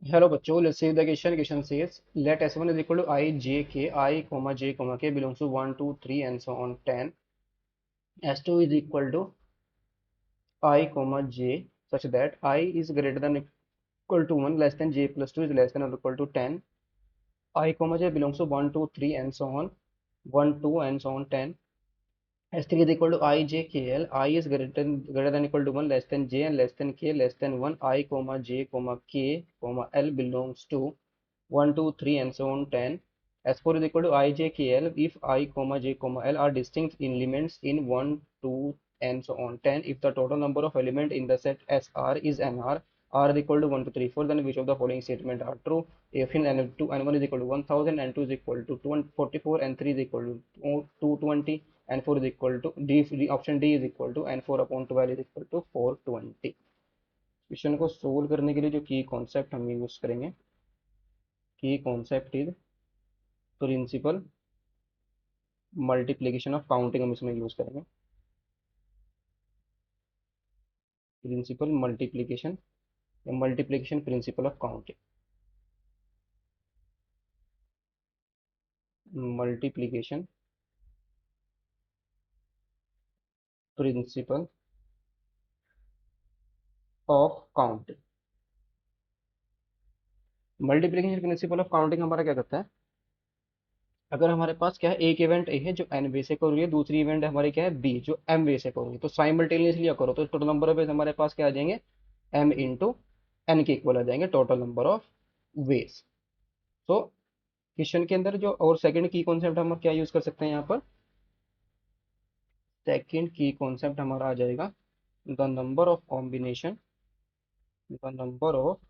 Hello बच्चों, let's see the question. Question says let S1 is equal to I j k I comma j comma k belongs to 1 2 3 and so on 10. S2 is equal to I comma j such that I is greater than equal to 1 less than j plus 2 is less than or equal to 10. I comma j belongs to 1 2 3 and so on 1 2 and so on 10. S3 is equal to I j k l. I is greater than equal to 1 less than j and less than k less than 1. I comma j comma k comma l belongs to 1 2 3 and so on 10. S4 is equal to I j k l if I comma j comma l are distinct elements in 1 2 and so on 10. If the total number of element in the set SR is nr, r is equal to 1 2 3 4, then which of the following statement are true? If in n2 n1 is equal to 1000, n2 is equal to 244, n3 is equal to 220, n4 is equal to option D is equal to n4 upon 12 is equal to 420. Question को solve करने के लिए जो की concept हम use करेंगे, की concept is principle multiplication of counting, हम इसमें यूज करेंगे प्रिंसिपल मल्टीप्लिकेशन या multiplication principle of counting, multiplication principle of counting. Multiplication principle of counting हमारा क्या करता है? अगर हमारे पास क्या है, एक इवेंट ए है जो एन वे से करोगे, दूसरी इवेंट हमारी क्या है बी जो एम वे से करोगे, तो साइमल्टेनियसली करो तो टोटल नंबर ऑफ वेज हमारे पास क्या आ जाएंगे, एम इंटू एन के इक्वल आ जाएंगे टोटल नंबर ऑफ वेज। तो क्वेश्चन के अंदर जो और सेकंड की कॉन्सेप्ट हम क्या यूज कर सकते हैं यहाँ पर, सेकंड की कॉन्सेप्ट हमारा आ जाएगा the number of combination, the number of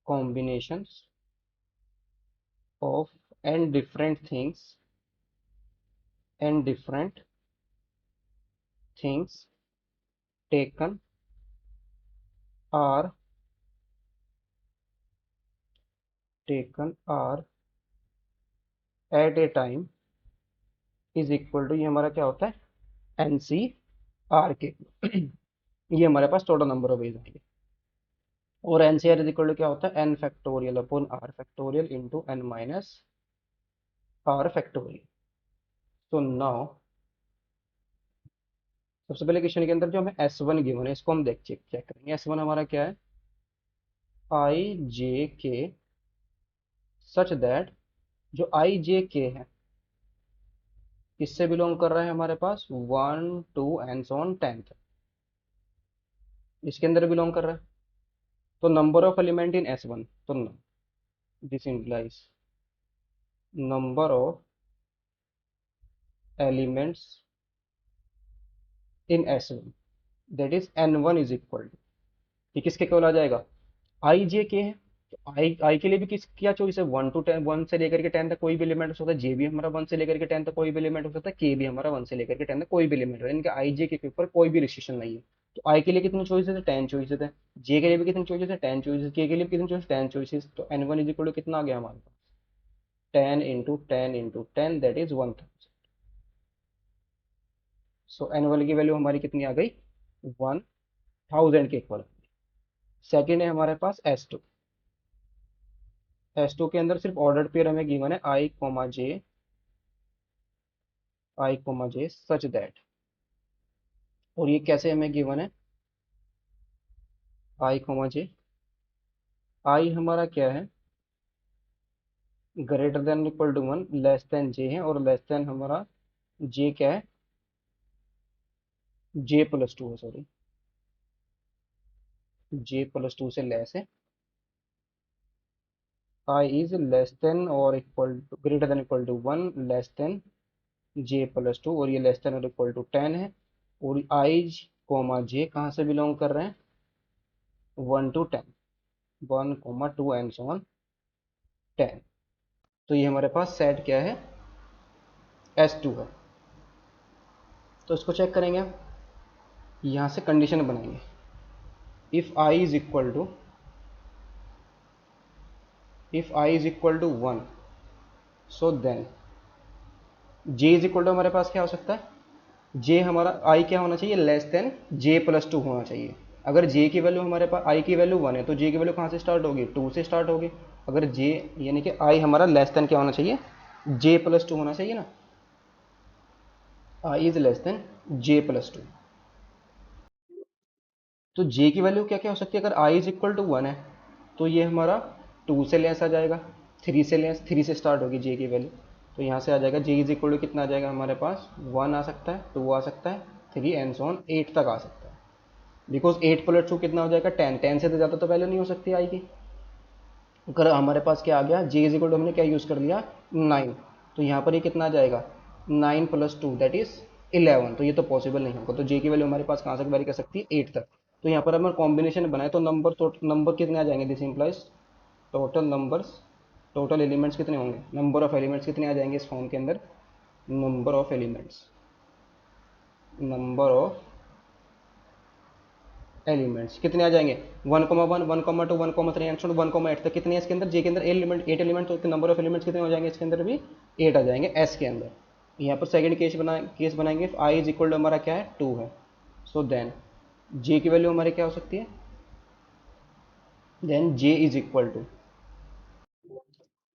combinations of N different things and different things taken are taken are at a time is equal to, ये हमारा क्या होता है, एन सी आर के। ये हमारे पास टोटल नंबर ऑफ वेज आएंगे, और N C R is equal to क्या होता है, N factorial upon R factorial into N minus R factorial. तो नाउ सबसे पहले क्वेश्चन के अंदर जो हमें एस वन गिवन है इसको हम चेक चेक करेंगे। एस वन हमारा क्या है, आई जे के सच दैट, जो आई जे के है किससे बिलोंग कर रहा है हमारे पास, 1 2 एंड सो ऑन 10 तक, इसके अंदर बिलोंग कर रहा है। तो number of element in S one, तो this implies number of elements in S one that is N one is equal to, ये किसके केवल आ जाएगा, आई जे के है। तो आई के लिए भी किस क्या चॉइस है, 1 टू 10, 1 से लेकर के 10 तक कोई भी एलिमेंट हो सकता है, जे भी हमारा 1 से लेकर के 10 तक कोई भी एलिमेंट हो सकता है, के भी हमारा 1 से लेकर के 10 तक कोई भी एलिमेंट है, इनके आई जे के ऊपर कोई भी रिस्ट्रिक्शन नहीं है। तो आई के लिए कितनी चॉइसेस है, 10 चॉइसेस है, जे के लिए भी कितनी चॉइसेस है, 10 चॉइसेस, के लिए भी कितनी चॉइस, 10 चॉइसेस। तो N one is equal to कितना आ गया हमारे पास, 10 into 10 into 10 that is 1000। So N one की वैल्यू हमारी कितनी आ गई, 1000 के इक्वल। सेकेंड है हमारे पास एस टू, एस टू के अंदर सिर्फ ऑर्डर पेयर हमें गिवन है आई coma J, I coma J such that, और ये कैसे हमें गिवन है, आई कोमा जे, आई हमारा क्या है, greater than equal to 1 less than J है, और लेस देन हमारा जे क्या है, जे प्लस टू है, सॉरी जे प्लस टू से लेस है। आई इज लेस देन और equal to greater than equal to 1 less than J plus two, और ये लेस देन और इक्वल टू 10 है। और आई कोमा जे कहाँ से बिलोंग कर रहे हैं, 1 to 10, 1 comma 2 and so on 10। तो ये हमारे पास सेट क्या है, एस टू है। तो इसको चेक करेंगे हम, यहाँ से कंडीशन बनाएंगे, if I is equal to, if I is equal to 1 so then J is equal to हमारे पास क्या हो सकता है, जे हमारा आई क्या होना चाहिए, less than J plus to होना चाहिए। अगर जे की वैल्यू हमारे पास आई की वैल्यू 1 है तो जे की वैल्यू कहाँ से स्टार्ट होगी, 2 से स्टार्ट होगी। अगर जे यानी कि आई हमारा लेस देन क्या होना चाहिए, जे प्लस 2 होना चाहिए ना, I is less than J plus 2। तो जे की वैल्यू क्या क्या हो सकती है, अगर आई इज इक्वल टू 1 है तो ये हमारा 2 से लेस आ जाएगा, 3 से लेस, 3 से स्टार्ट होगी जे की वैल्यू। तो यहाँ से आ जाएगा जे इज इक्वल टू कितना आ जाएगा हमारे पास, 1 आ सकता है, 2 आ सकता है, 3 एंड सो ऑन 8 तक आ सकता है। बिकॉज 8 प्लस 2 कितना हो जाएगा 10, 10 से तो ज़्यादा तो वैल्यू नहीं हो सकती आई की। अगर हमारे पास क्या आ गया, जे इज इक्वल टू हमने क्या यूज़ कर लिया 9, तो यहाँ पर ये कितना आ जाएगा 9 प्लस 2 दैट इज 11। तो ये तो पॉसिबल नहीं होगा, तो जे की वैल्यू हमारे पास कहाँ तक वेरी कर सकती है 8 तक। तो यहाँ पर अगर कॉम्बिनेशन बनाए तो नंबर कितने आ जाएंगे, this implies total numbers, total elements कितने होंगे, नंबर ऑफ एलिमेंट्स कितने आ जाएंगे इस फॉर्म के अंदर, number of elements, number of elements कितने आ जाएंगे 1,1 1,2 1,3 एंड 1,8 तक कितने हैं इसके अंदर, जे के अंदर एलिमेंट 8 एलिमेंट, तो नंबर ऑफ एलिमेंट्स कितने हो जाएंगे इसके अंदर भी 8 आ जाएंगे एस के अंदर। यहाँ पर सेकंड केस बनाएंगे, आई इज इक्वल टू हमारा क्या है 2 है, सो देन जे की वैल्यू हमारी क्या हो सकती है, then J is equal to,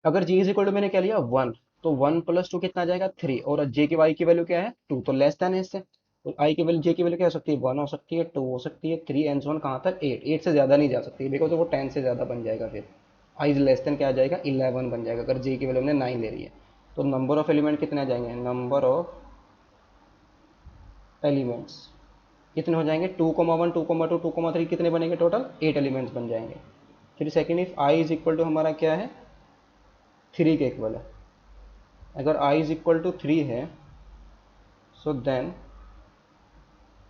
अगर जे इज इक्वल टू मैंने क्या लिया 1, तो 1 प्लस 2 कितना आ जाएगा 3, और जे की वाई की वैल्यू क्या है 2, तो लेस देन है इससे। तो आई की वैल्यू जे की वैल्यू क्या हो सकती है 1 हो सकती है, 2 हो सकती है, 3 एंड 1 कहाँ तक 8, 8 से ज़्यादा नहीं जा सकती बिकॉज वो 10 से ज़्यादा बन जाएगा, फिर आई लेस देन क्या आ जाएगा 11 बन जाएगा अगर जे की वैल्यू हमने 9 ले रही है। तो नंबर ऑफ एलिमेंट कितने आ जाएंगे, नंबर ऑफ एलिमेंट्स कितने हो जाएंगे 2,1 2,2 2,3 कितने बनेंगे टोटल 8 एलिमेंट्स बन जाएंगे। फिर second if I is equal to हमारा क्या है 3 के इक्वल है, अगर आई इज इक्वल टू 3 है सो देन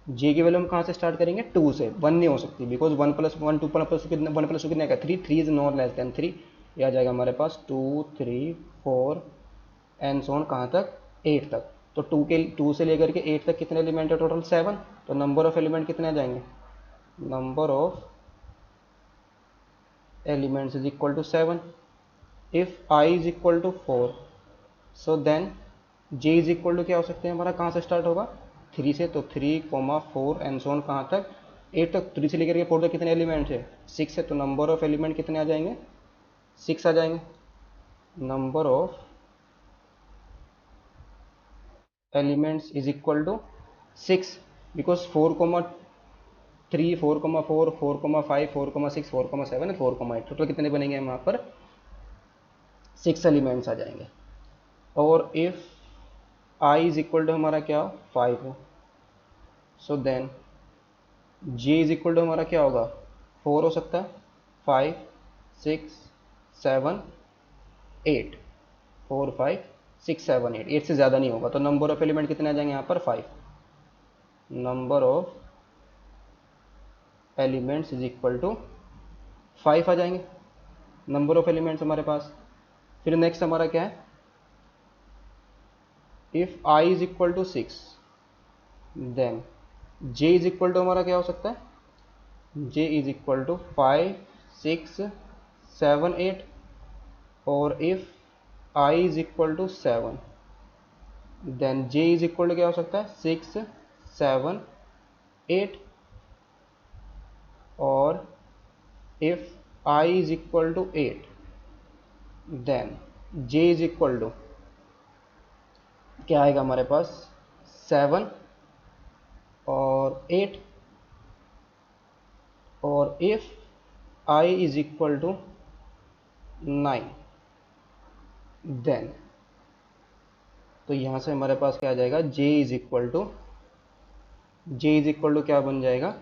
जे की वैल्यू हम कहाँ से स्टार्ट करेंगे 2 से, 1 नहीं हो सकती बिकॉज 1 प्लस 1 2 प्लस कितना 1 प्लस 2 कितना आएगा 3, 3 इज नॉट लेस देन 3, ये आ जाएगा हमारे पास 2 3 4 एंड सो ऑन कहाँ तक 8 तक। तो 2 से लेकर के 8 तक कितने एलिमेंट है टोटल 7, तो नंबर ऑफ एलिमेंट कितने आ जाएंगे, number of elements is equal to 7। If I is equal to 4 so then J is equal to क्या हो सकते हैं हमारा, कहाँ से स्टार्ट होगा 3 से, तो 3,4 एंड सो ऑन कहाँ तक 8 तक, 3 से लेकर के 4 तक कितने एलिमेंट्स है 6 है, तो नंबर ऑफ एलिमेंट कितने आ जाएंगे 6 आ जाएंगे, number of elements is equal to 6, because 4,3 4,4 4,5 4,6 4,7 4,8 total कितने बनेंगे वहाँ पर 6 एलिमेंट्स आ जाएंगे। और if I is equal to हमारा क्या 5 हो, so then J is equal to हमारा क्या होगा 4 हो सकता है, 5 6 7 8, 4 5 6 7 8, 8 से ज़्यादा नहीं होगा, तो नंबर ऑफ एलिमेंट कितने आ जाएंगे यहाँ पर 5, number of elements is equal to 5 आ जाएंगे नंबर ऑफ एलिमेंट्स हमारे पास। फिर नेक्स्ट हमारा क्या है, if I is equal to 6 then J is equal to हमारा क्या हो सकता है, जे इज इक्वल टू 5 6 7 8, और if I is equal to 7 then J is equal to क्या हो सकता है 6 7 8, और if I is equal to 8 then J is equal to क्या आएगा हमारे पास 7 और 8, और if I is equal to 9 then, तो यहाँ से हमारे पास क्या आ जाएगा जे इज इक्वल टू क्या बन जाएगा,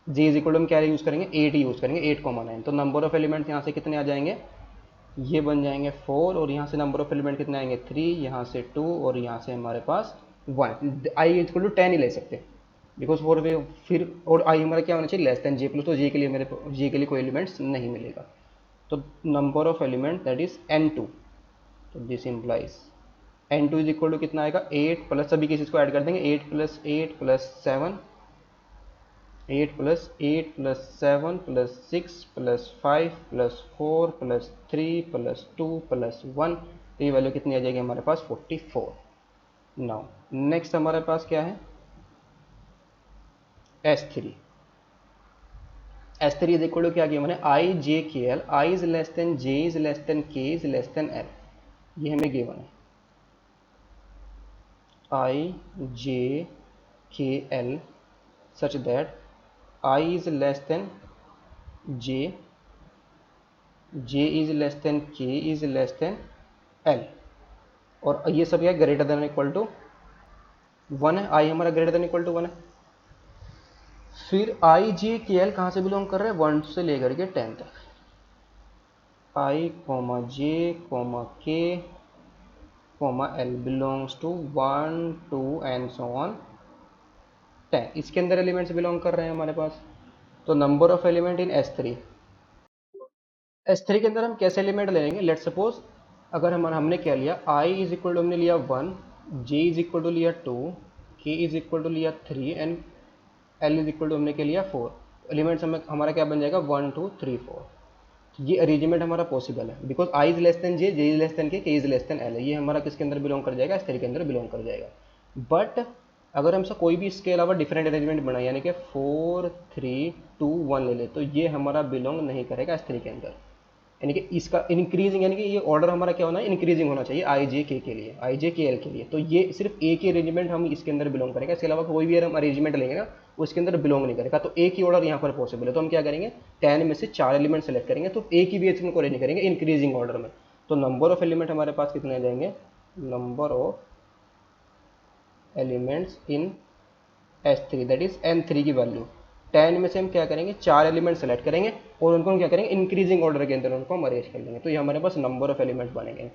जे इज इक्वल टू हम क्या यूज़ करेंगे 8 यूज़ करेंगे, 8,9, तो नंबर ऑफ एलिमेंट्स यहाँ से कितने आ जाएंगे, ये बन जाएंगे 4, और यहाँ से नंबर ऑफ एलिमेंट कितने आएंगे 3, यहाँ से 2, और यहाँ से हमारे पास 1, आई इक्वल टू 10 ही ले सकते हैं बिकॉज फोर वे फिर, और आई हमारा क्या होना चाहिए लेस देन जे प्लस, तो जे के लिए मेरे जे के लिए कोई एलिमेंट्स नहीं मिलेगा। तो number of element that is n2, तो this implies n2 is equal to कितना आएगा 8 प्लस सभी केसेस को ऐड कर देंगे, 8 plus 8 plus 7, 8 plus 8 plus 7 plus 6 plus 5 plus 4 plus 3 plus 2 plus 1, तो ये वैल्यू कितनी आ जाएगी हमारे पास 44। नाउ नेक्स्ट हमारे पास क्या है S3, S3 is equal to क्या किया मैंने, आई जे के L, I is less than J is less then के इज लेस देन एल, ये हमें गिवन है। आई जे के L such that I is less than J, J is less then के इज लेस देन एल, और ये सब क्या ग्रेटर देन इक्वल टू 1 है, आई हमारा ग्रेटर देन इक्वल टू 1 है। फिर आई जे के एल कहाँ से बिलोंग कर रहे हैं, 1 से लेकर के 10 तक, I comma J comma K comma L belongs to 1 2 and so on 10, इसके अंदर एलिमेंट्स बिलोंग कर रहे हैं हमारे पास। तो number of element in S3, S3 के अंदर हम कैसे एलिमेंट ले लेंगे, लेट सपोज अगर हमने क्या लिया, आई इज इक्वल टू हमने लिया 1, जे इज इक्वल टू लिया 2, के इज इक्वल टू लिया 3 and L is equal to हमने क्या लिया 4, एलिमेंट्स हमारा क्या बन जाएगा 1 2 3 4। ये अरेंजमेंट हमारा पॉसिबल है because I is less than J, J is less then के इज लेस देन एल है, ये हमारा किसके अंदर बिलोंग कर जाएगा, S3 के अंदर बिलोंग कर जाएगा। बट अगर हमसे कोई भी इसके अलावा डिफरेंट अरेंजमेंट बनाए यानी कि 4 3 2 1 ले ले, तो ये हमारा बिलोंग नहीं करेगा S3 के अंदर, यानी कि इसका इंक्रीजिंग यानी कि ये ऑर्डर हमारा क्या होना है, इंक्रीजिंग होना चाहिए आई जे के लिए, आई जे के एल के लिए। तो ये सिर्फ एक ही अरेंजमेंट हम इसके अंदर बिलोंग करेगा, इसके अलावा कोई भी हम अरेंजमेंट लेंगे ना वो इसके अंदर बिलोंग नहीं करेगा। तो एक ही ऑर्डर यहाँ पर पॉसिबल है, तो हम क्या करेंगे 10 में से 4 एलिमेंट सेलेक्ट करेंगे, तो एक ही भी को अरेंज करेंगे इंक्रीजिंग ऑर्डर में। तो नंबर ऑफ एलिमेंट हमारे पास कितने आ जाएंगे, number of elements in S3 that is N3 की वैल्यू 10 में से हम क्या करेंगे 4 एलिमेंट सेलेक्ट करेंगे और उनको हम क्या करेंगे इंक्रीजिंग ऑर्डर के अंदर उनको हम अरेंज कर लेंगे, तो ये हमारे पास नंबर ऑफ एलिमेंट्स बनेंगे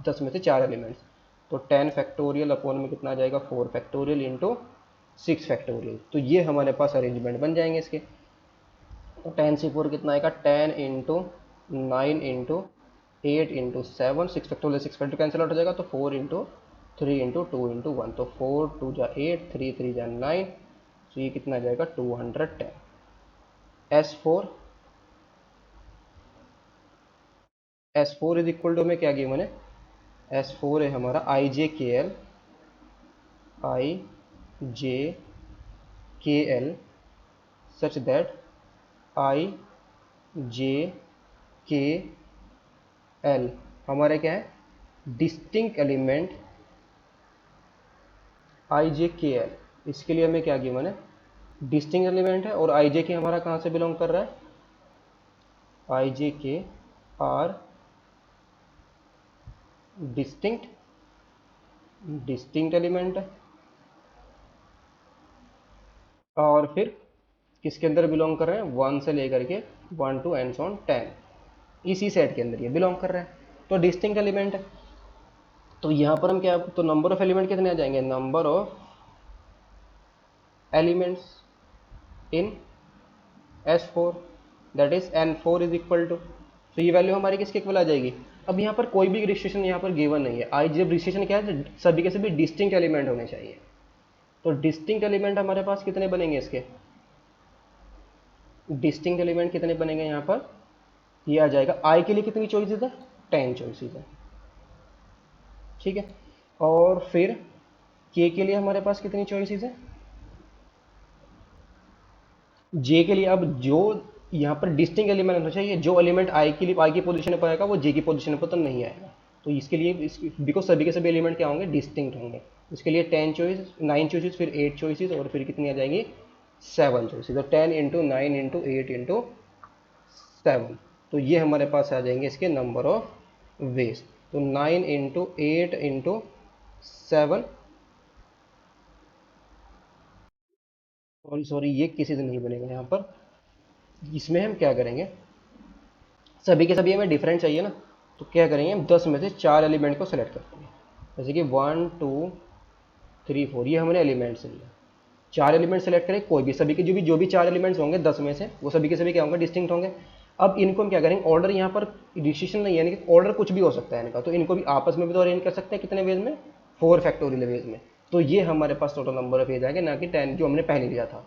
10 में से 4 एलिमेंट्स। तो 10 फैक्टोरियल अपॉन में कितना आ जाएगा 4 फैक्टोरियल इंटू 6 फैक्टोरियल, तो ये हमारे पास अरेंजमेंट बन जाएंगे इसके। तो 10 से 4 कितना आएगा 10 into 9 into 8 into 7, 6 factorial 6 factorial cancel out हो जाएगा, तो 4 इंटू 3 इंटू 2 इंटू 1, तो 4 2 जा 8 3 3 जा 9, तो ये कितना आ जाएगा 210। S4 इज इक्वल टू में क्या किया मैंने, S4 है हमारा आई जे के एल, आई जे के एल सच दैट आई जे के एल हमारे क्या है डिस्टिंक्ट एलिमेंट आई जे के एल, इसके लिए हमें क्या किया मैंने डिस्टिंक्ट एलिमेंट है, और आई जे के हमारा कहाँ से बिलोंग कर रहा है, आई जे के आर डिस्टिंक्ट एलिमेंट है, और फिर किसके अंदर बिलोंग कर रहे हैं 1 से लेकर के 1 टू एंड ऑन 10, इसी सेट के अंदर ये बिलोंग कर रहे हैं, तो डिस्टिंक्ट एलिमेंट है। तो यहाँ पर हम क्या, तो नंबर ऑफ एलिमेंट कितने आ जाएंगे, number of elements in S4 that is N4 is equal to, तो ये वैल्यू हमारी किसके इक्वल आ जाएगी। अब यहाँ पर कोई भी रिस्ट्रिक्शन यहाँ पर गिवन नहीं है, आई जब रिस्ट्रिक्शन क्या है सभी के सभी डिस्टिंक्ट एलिमेंट होने चाहिए, तो डिस्टिंक्ट एलिमेंट हमारे पास कितने बनेंगे, इसके डिस्टिंक्ट एलिमेंट कितने बनेंगे यहाँ पर, ये आ जाएगा आई के लिए कितनी चॉइसेस है 10 चॉइसेस है, ठीक है। और फिर के लिए हमारे पास कितनी चॉइसेस है, जे के लिए अब जो यहाँ पर डिस्टिंक्ट एलिमेंट होना चाहिए, जो एलिमेंट आई के लिए आई की पोजीशन पर आएगा वो जे की पोजीशन पर तो नहीं आएगा, तो इसके लिए बिकॉज सभी के सभी एलिमेंट क्या होंगे डिस्टिंक्ट होंगे, इसके लिए 10 चॉइस 9 चॉइसेस फिर 8 चॉइसेस और फिर कितनी आ जाएंगी 7 चॉइसेस, तो 10 इंटू 9 इंटू 8 इंटू 7, तो ये हमारे पास आ जाएंगे इसके नंबर ऑफ वेज, तो 9 इंटू 8 इंटू 7, सॉरी ये किसी से नहीं बनेगा यहाँ पर, इसमें हम क्या करेंगे सभी के सभी हमें डिफरेंट चाहिए ना, तो क्या करेंगे हम 10 में से 4 एलिमेंट को सेलेक्ट करते हैं, जैसे कि 1 2 3 4 ये हमने एलिमेंट से लिया, 4 एलिमेंट सेलेक्ट करें, कोई भी सभी के जो भी 4 एलिमेंट्स होंगे 10 में से वो सभी के सभी क्या होंगे डिस्टिंक्ट होंगे। अब इनको हम क्या करेंगे ऑर्डर यहाँ पर डिसीजन नहीं है, यानी कि ऑर्डर कुछ भी हो सकता है इनका, तो इनको भी आपस में भी तो अरेंज कर सकते हैं कितने वेज में 4 फैक्टोरियल वेज में, तो ये हमारे पास टोटल नंबर ऑफ वेज आएगा ना कि 10 जो हमने पहले लिया था।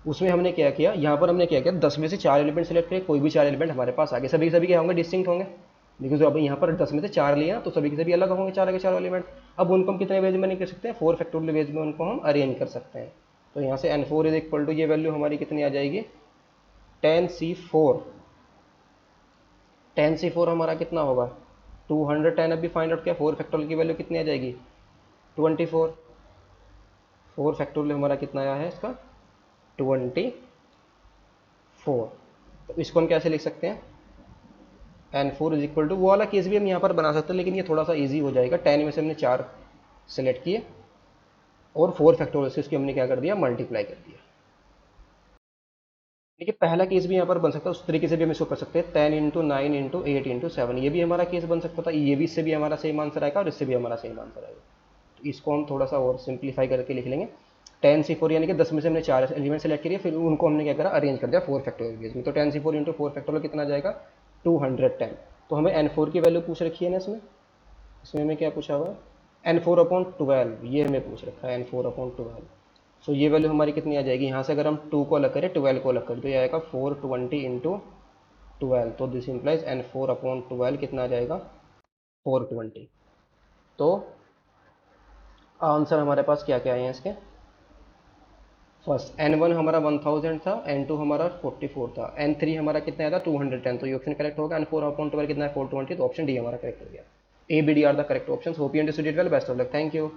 उसमें हमने क्या किया यहाँ पर हमने क्या किया 10 में से 4 एलिमेंट सेलेक्ट किए, कोई भी 4 एलिमेंट हमारे पास आ गए, सभी के सभी क्या होंगे डिस्टिंक्ट होंगे, बिकॉज अब यहाँ पर 10 में से 4 लिया तो सभी के सभी अलग होंगे 4 के 4 एलिमेंट। अब उनको हम कितने वेज में नहीं कर सकते हैं 4 फैक्टोरियल वेज में उनको हम अरेंज कर सकते हैं, तो यहाँ से N4 इज इक्वल टू ये वैल्यू हमारी कितनी आ जाएगी 10c4, 10c4 हमारा कितना होगा 210। अभी फाइंड आउट किया, 4 फैक्टोरियल की वैल्यू कितनी आ जाएगी 24। 4 फैक्टोरियल हमारा कितना आया है इसका 24। तो इसको हम कैसे लिख सकते हैं n4 इज इक्वल टू, वो वाला केस भी हम यहाँ पर बना सकते हैं लेकिन ये थोड़ा सा ईजी हो जाएगा। 10 में से हमने 4 सेलेक्ट किए और 4 फैक्टोरियल से इसकी हमने क्या कर दिया मल्टीप्लाई कर दिया। देखिए पहला केस भी यहाँ पर बन सकता है, उस तरीके से भी हम इसको कर सकते हैं 10 इंटू 9 इंटू 8 इंटू 7, ये भी हमारा केस बन सकता था। ये भी, इससे भी हमारा सेम आंसर आएगा और इससे भी हमारा सेम आंसर आएगा। तो इसको हम थोड़ा सा और सिंप्लीफाई करके लिख लेंगे। 10c4 यानी कि 10 में से हमने 4 एलिमेंट सेलेक्ट किए, फिर उनको हमने क्या करा अरेंज कर दिया 4 फैक्टोरियल केस में। तो 10c4 इंटू 4 फैक्टोरियल कितना जाएगा 210। तो हमें n4 की वैल्यू पूछ रखी है ना इसमें, इसमें हमें क्या पूछा हुआ है n4/12, ये हमें पूछ रखा है n4/12। सो ये वैल्यू हमारी कितनी आ जाएगी, यहाँ से अगर हम 2 को अलग करें 12 को अलग करें तो ये आएगा 420 इंटू 12। तो दिस इंप्लाइज n4/12 कितना आ जाएगा 420। तो आंसर हमारे पास क्या क्या आए हैं इसके, फर्स्ट n1 हमारा 1000 था, n2 हमारा 44 था, n3 हमारा कितना आया था 210। तो ये ऑप्शन करेक्ट होगा। n4/12 कितना है 420, तो ऑप्शन डी हमारा करेक्ट हो गया। A B D are the correct option. Hope you understood it well, best of luck, thank you.